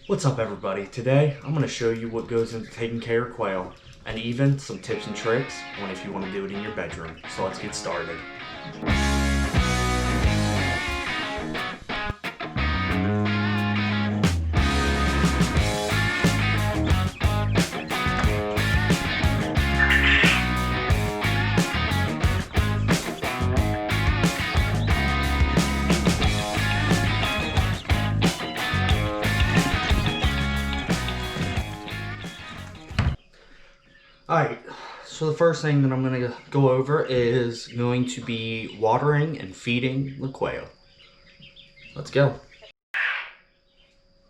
What's up everybody? Today I'm going to show you what goes into taking care of quail and even some tips and tricks on if you want to do it in your bedroom. So let's get started. Alright, so the first thing that I'm going to go over is going to be watering and feeding the quail. Let's go.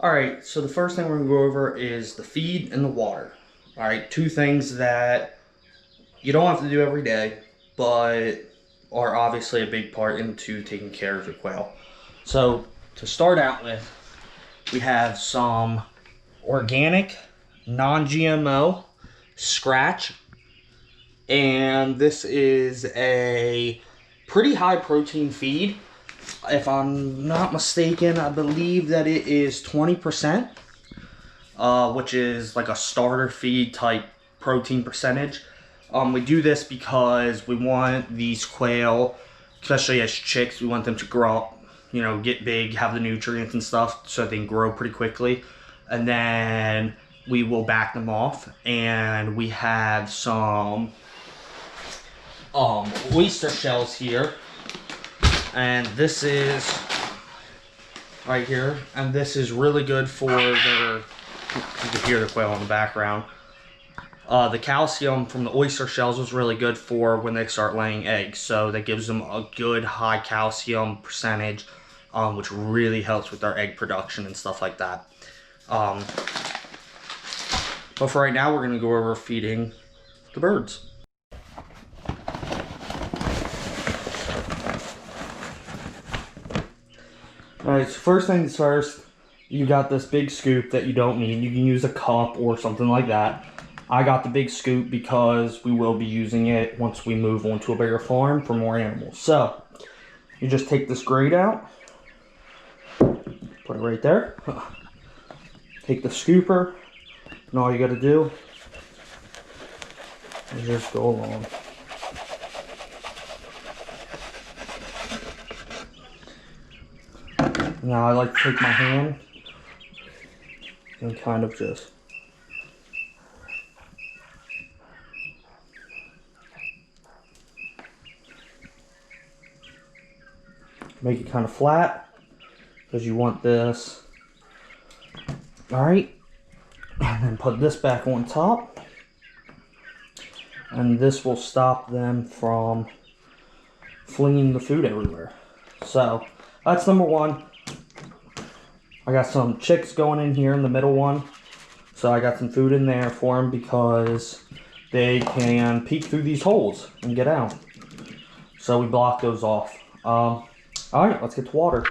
Alright, so the first thing we're going to go over is the feed and the water. Alright, two things that you don't have to do every day, but are obviously a big part into taking care of your quail. So, to start out with, we have some organic, non-GMO scratch, and this is a pretty high protein feed. If I'm not mistaken, I believe that it is 20%, which is like a starter feed type protein percentage. We do this because we want these quail, especially as chicks, we want them to grow up, you know, get big, have the nutrients and stuff so they can grow pretty quickly. And then we will back them off, and we have some oyster shells here, and this is right here, and this is really good for their, you can hear the quail in the background. The calcium from the oyster shells is really good for when they start laying eggs, so that gives them a good high calcium percentage, which really helps with their egg production and stuff like that. But for right now, we're going to go over feeding the birds. Alright, so first things first, you got this big scoop that you don't need. You can use a cup or something like that. I got the big scoop because we will be using it once we move on to a bigger farm for more animals. So, you just take this grate out, put it right there, take the scooper, and all you gotta do is just go along. Now I like to take my hand and kind of just make it kind of flat because you want this. Alright. And then put this back on top, and this will stop them from flinging the food everywhere. So that's number one. I got some chicks going in here in the middle one, so I got some food in there for them because they can peek through these holes and get out. So we block those off. Alright, let's get to water.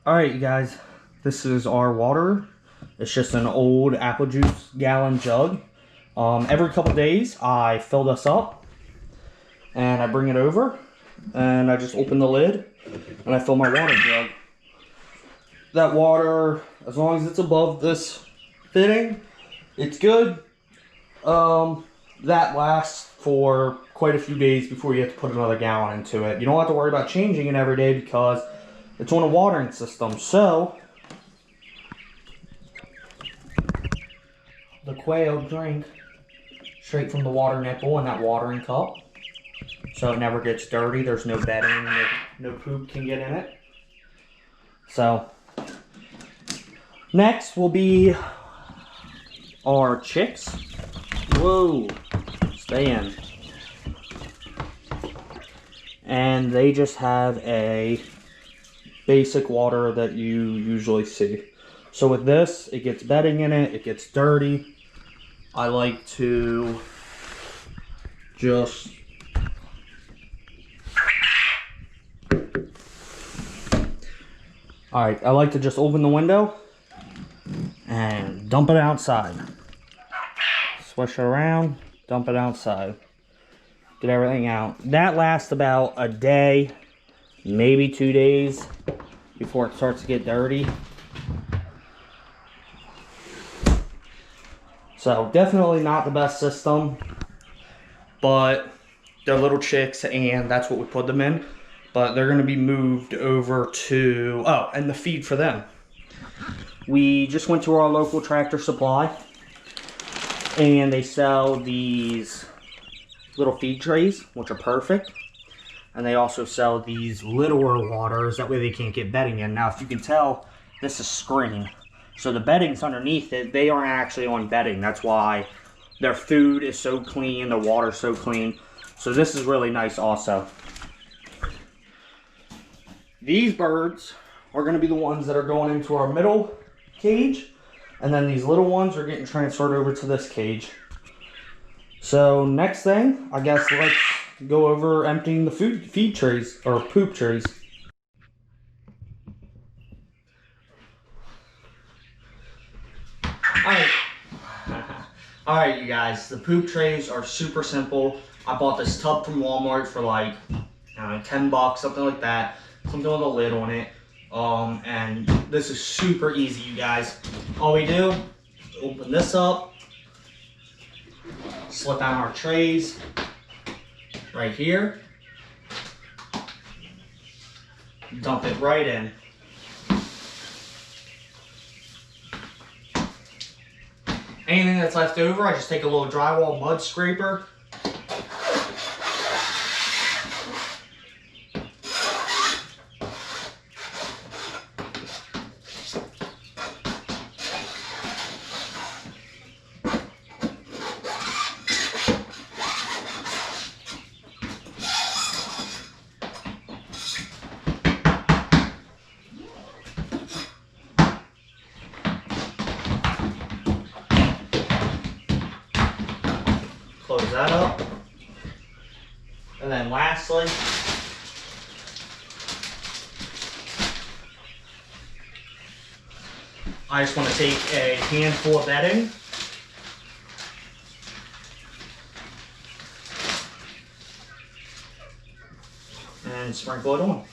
Alright, you guys, this is our water. It's just an old apple juice gallon jug. Every couple days I fill this up and I bring it over and I just open the lid and I fill my water jug. That water, as long as it's above this fitting, it's good. That lasts for quite a few days before you have to put another gallon into it. You don't have to worry about changing it every day because it's on a watering system. So the quail drink straight from the water nipple in that watering cup, so it never gets dirty. There's no bedding, no poop can get in it. So next will be our chicks. Whoa, stay in. And they just have a basic water that you usually see. So with this, it gets bedding in it, it gets dirty. I like to just I like to just open the window and dump it outside. Swish it around, dump it outside. Get everything out. That lasts about a day, maybe 2 days before it starts to get dirty. So definitely not the best system, but they're little chicks and that's what we put them in. But they're gonna be moved over to, oh, and the feed for them. We just went to our local Tractor Supply and they sell these little feed trays, which are perfect. And they also sell these littler waters, that way they can't get bedding in. Now, if you can tell, this is screen. So the bedding's underneath it. They aren't actually on bedding. That's why their food is so clean, their water's so clean. So this is really nice also. These birds are gonna be the ones that are going into our middle cage. And then these little ones are getting transferred over to this cage. So next thing, I guess let's go over emptying the feed trays, or poop trays. Alright you guys, the poop trays are super simple. I bought this tub from Walmart for like 10 bucks, something like that. Something with a lid on it. And this is super easy, you guys. All we do, open this up, slip down our trays right here, dump it right in. Anything that's left over, I just take a little drywall mud scraper, close that up, and then lastly, I just want to take a handful of bedding and sprinkle it on.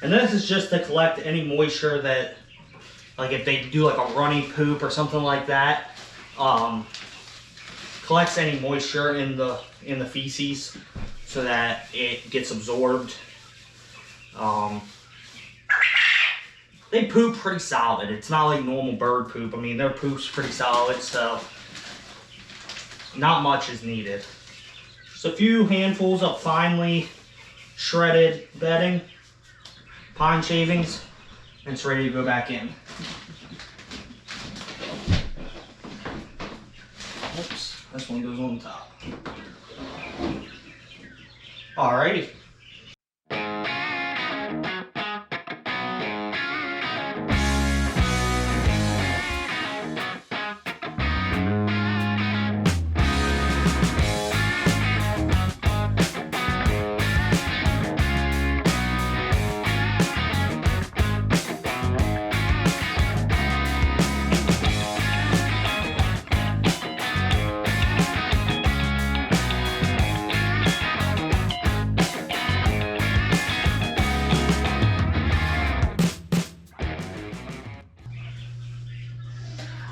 And this is just to collect any moisture that, like if they do like a runny poop or something like that, collects any moisture in the feces so that it gets absorbed. They poop pretty solid. It's not like normal bird poop. I mean, their poop's pretty solid, so not much is needed. Just a few handfuls of finely shredded bedding, pine shavings, and it's ready to go back in. Oops, this one goes on top. Alrighty.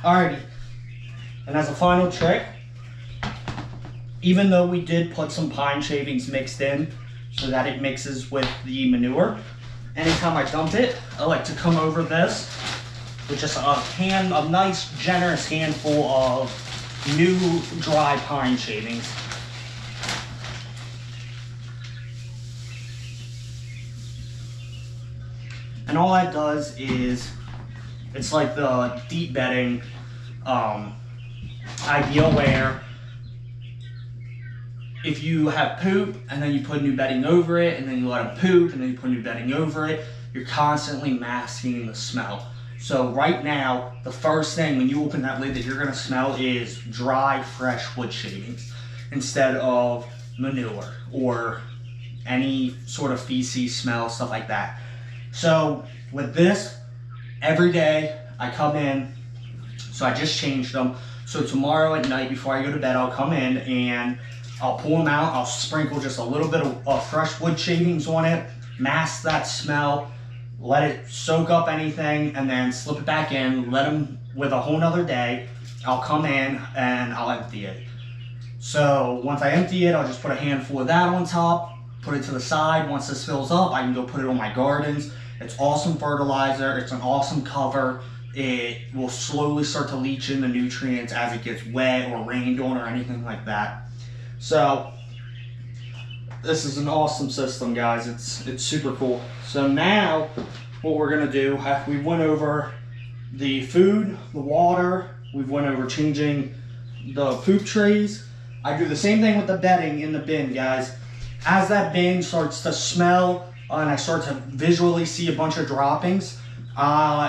Alrighty, and as a final trick, even though we did put some pine shavings mixed in so that it mixes with the manure, anytime I dump it, I like to come over this with just a nice generous handful of new dry pine shavings. And all that does is, it's like the deep bedding idea where if you have poop and then you put new bedding over it and then you let it poop and then you put new bedding over it, you're constantly masking the smell. So right now, the first thing when you open that lid that you're gonna smell is dry, fresh wood shavings instead of manure or any sort of feces smell, stuff like that. So with this, every day I come in, so I just changed them. So tomorrow at night before I go to bed, I'll come in and I'll pull them out. I'll sprinkle just a little bit of fresh wood shavings on it, mask that smell, let it soak up anything, and then slip it back in, let them with a whole nother day, I'll come in and I'll empty it. So once I empty it, I'll just put a handful of that on top, put it to the side. Once this fills up, I can go put it on my gardens. It's awesome fertilizer. It's an awesome cover. It will slowly start to leach in the nutrients as it gets wet or rained on or anything like that. So this is an awesome system, guys. It's super cool. So now what we're gonna do, we went over the food, the water, we went over changing the poop trays. I do the same thing with the bedding in the bin, guys. As that bin starts to smell and I start to visually see a bunch of droppings,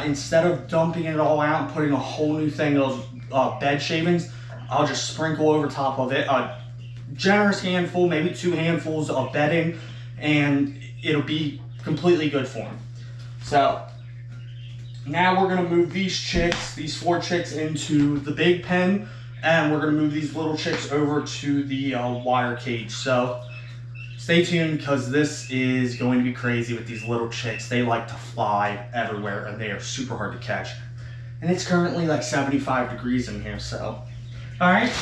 instead of dumping it all out and putting a whole new thing of bed shavings, I'll just sprinkle over top of it a generous handful, maybe 2 handfuls of bedding, and it'll be completely good for them. So now we're gonna move these chicks, these 4 chicks, into the big pen, and we're gonna move these little chicks over to the wire cage. So stay tuned, because this is going to be crazy with these little chicks. They like to fly everywhere and they are super hard to catch. And it's currently like 75 degrees in here, so. All right.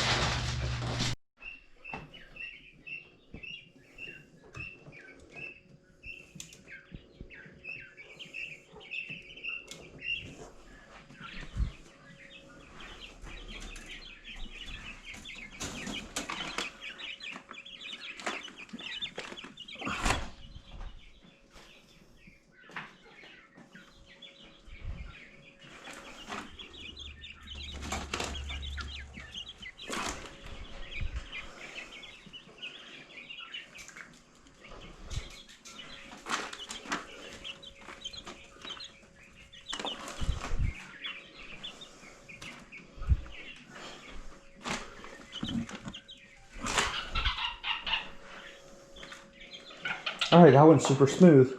All right, that went super smooth.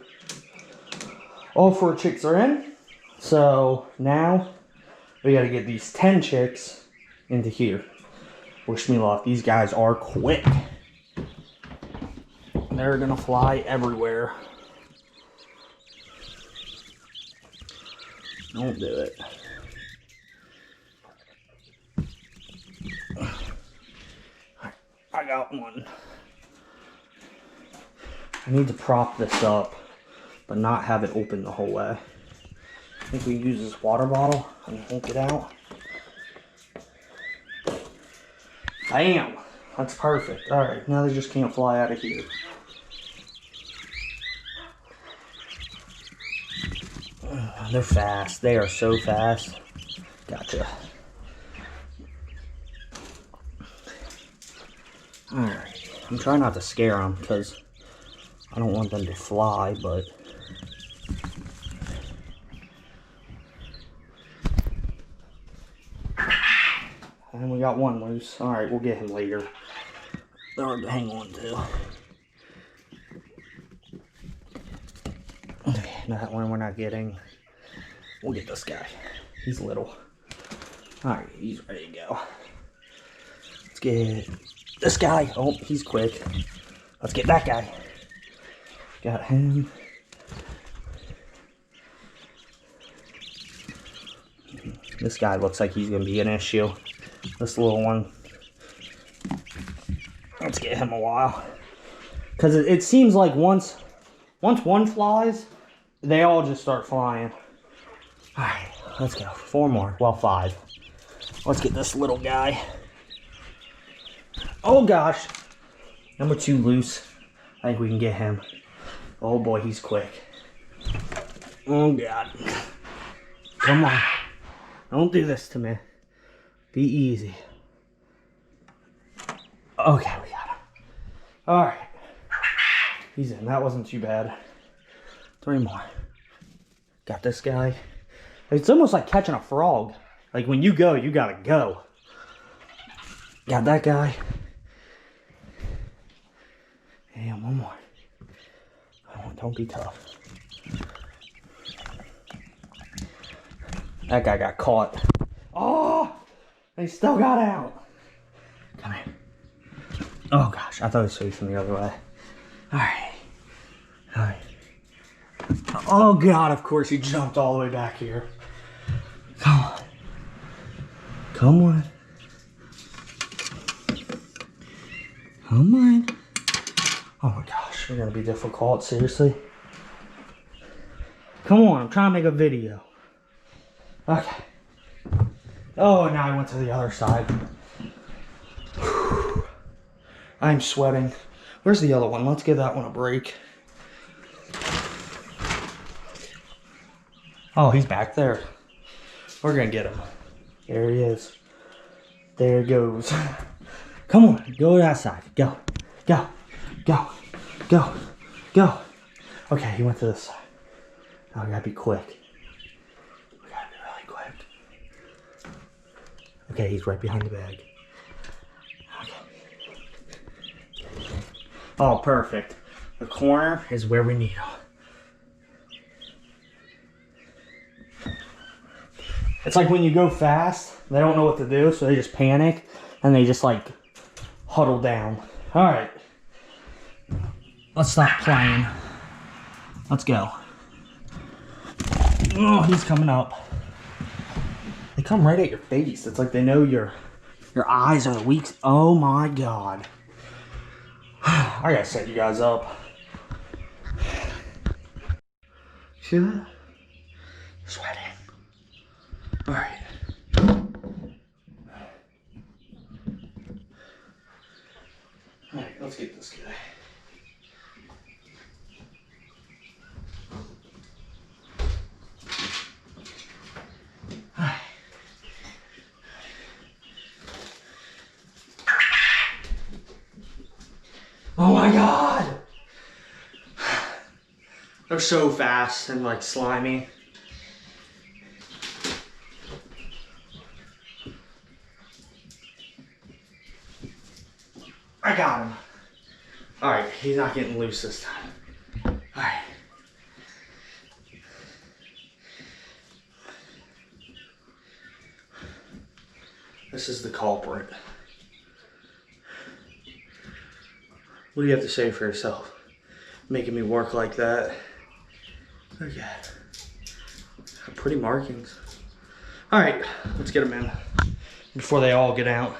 All 4 chicks are in. So now we got to get these 10 chicks into here. Wish me luck. These guys are quick. They're gonna fly everywhere. Don't do it. I got one. I need to prop this up, but not have it open the whole way. I think we use this water bottle and yank it out. Bam! That's perfect. Alright, now they just can't fly out of here. They're fast. They are so fast. Gotcha. Alright. I'm trying not to scare them because I don't want them to fly, but and we got one loose. Alright, we'll get him later. They're hard to hang on to. Okay, that one we're not getting. We'll get this guy. He's little. Alright, he's ready to go. Let's get this guy. Oh, he's quick. Let's get that guy. Got him. This guy looks like he's going to be an issue. This little one. Let's get him a while. Because it seems like once one flies, they all just start flying. Alright, let's go. 4 more. Well, 5. Let's get this little guy. Oh gosh. Number 2 loose. I think we can get him. Oh boy, he's quick. Oh god. Come on. Don't do this to me. Be easy. Okay, we got him. Alright. He's in. That wasn't too bad. 3 more. Got this guy. It's almost like catching a frog. Like when you go, you gotta go. Got that guy. And 1 more. Don't be tough. That guy got caught. Oh! They still got out. Come here. Oh gosh, I thought he was facing the other way. Alright. Alright. Oh god, of course he jumped all the way back here. Come on. Come on. Come on. Oh my gosh, you're gonna be difficult, seriously. Come on, I'm trying to make a video. Okay. Oh, and now I went to the other side. Whew. I'm sweating. Where's the other one? Let's give that one a break. Oh, he's back there. We're gonna get him. There he is. There he goes. Come on, go to that side. Go, go, go, go, go. Okay, he went to this side. Now we gotta be quick. We gotta be really quick. Okay, he's right behind the bag. Okay. Oh, perfect. The corner is where we need him. It's like when you go fast, they don't know what to do, so they just panic and they just like huddle down. All right, let's stop playing. Let's go. Oh, he's coming up. They come right at your face. It's like they know your eyes are the weak. Oh my God. I gotta set you guys up. See that? Sweating. All right. All right, let's get this guy. Oh my God! They're so fast and like slimy. I got him. All right, he's not getting loose this time. All right. This is the culprit. What do you have to say for yourself? Making me work like that. Look at that. Pretty markings. All right, let's get them in before they all get out.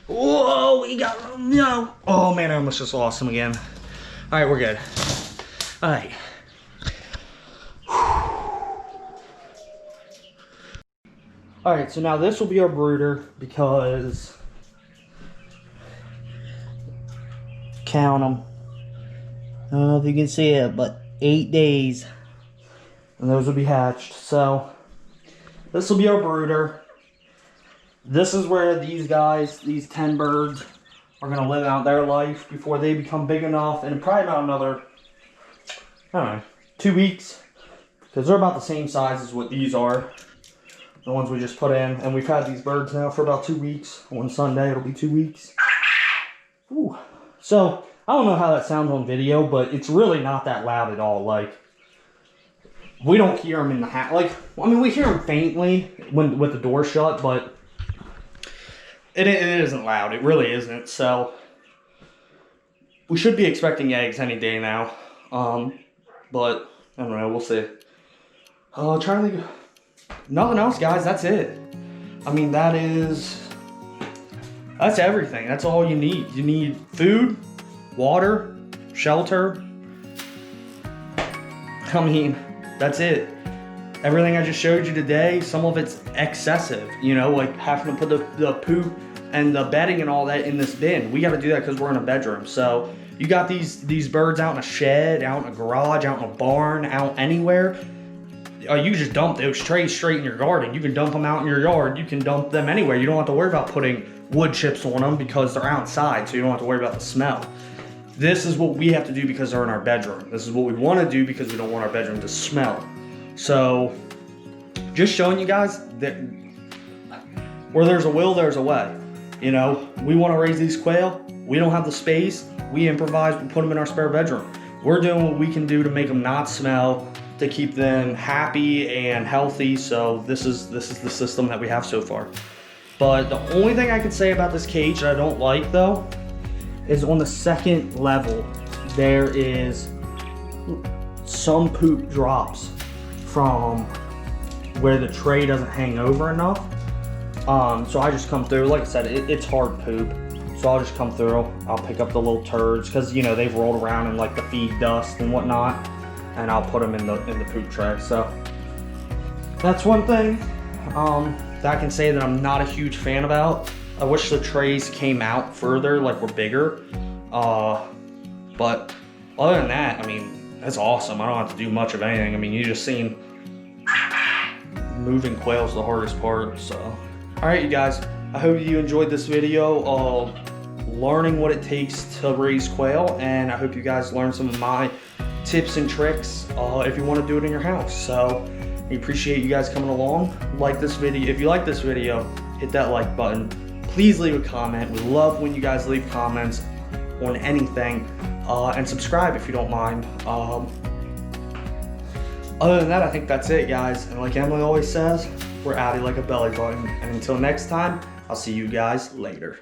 Whoa, we got him. No. Oh man, I almost just lost him again. All right, we're good. All right. All right, so now this will be our brooder because count them. I don't know if you can see it, but 8 days. And those will be hatched. So this will be our brooder. This is where these guys, these 10 birds, are going to live out their life before they become big enough. And probably about another, I don't know, 2 weeks. Because they're about the same size as what these are. The ones we just put in. And we've had these birds now for about 2 weeks. On Sunday, it'll be 2 weeks. Ooh. So, I don't know how that sounds on video, but it's really not that loud at all. Like, we don't hear them in the house. Like, I mean, we hear them faintly when with the door shut, but it isn't loud. It really isn't. So, we should be expecting eggs any day now. But, I don't know. We'll see. Trying to think. Nothing else, guys. That's it. I mean, that's everything. That's all you need. You need food, water, shelter. I mean, that's it. Everything I just showed you today, some of it's excessive, you know, like having to put the poop and the bedding and all that in this bin. We got to do that because we're in a bedroom. So you got these birds out in a shed, out in a garage, out in a barn, out anywhere. You just dump those trays straight in your garden. You can dump them out in your yard. You can dump them anywhere. You don't have to worry about putting wood chips on them because they're outside, so you don't have to worry about the smell. This is what we have to do because they're in our bedroom. This is what we want to do because we don't want our bedroom to smell. So, just showing you guys that where there's a will, there's a way. You know, we want to raise these quail. We don't have the space. We improvise. We put them in our spare bedroom. We're doing what we can do to make them not smell, to keep them happy and healthy. So this is the system that we have so far. But the only thing I can say about this cage that I don't like though is on the second level there is some poop drops from where the tray doesn't hang over enough. So I just come through, like I said, it's hard poop. So I'll just come through, I'll pick up the little turds, because you know they've rolled around in like the feed dust and whatnot, and I'll put them in the poop tray. So that's one thing that I can say that I'm not a huge fan about. I wish the trays came out further, like were bigger. But other than that, I mean, that's awesome. I don't have to do much of anything. I mean, you just seen moving quail's the hardest part. So, all right, you guys. I hope you enjoyed this video of learning what it takes to raise quail, and I hope you guys learned some of my tips and tricks if you want to do it in your house. So we appreciate you guys coming along. Like this video. If you like this video, hit that like button. Please leave a comment. We love when you guys leave comments on anything, and subscribe if you don't mind. Other than that, I think that's it, guys. And like Emily always says, we're outie like a belly button. And until next time, I'll see you guys later.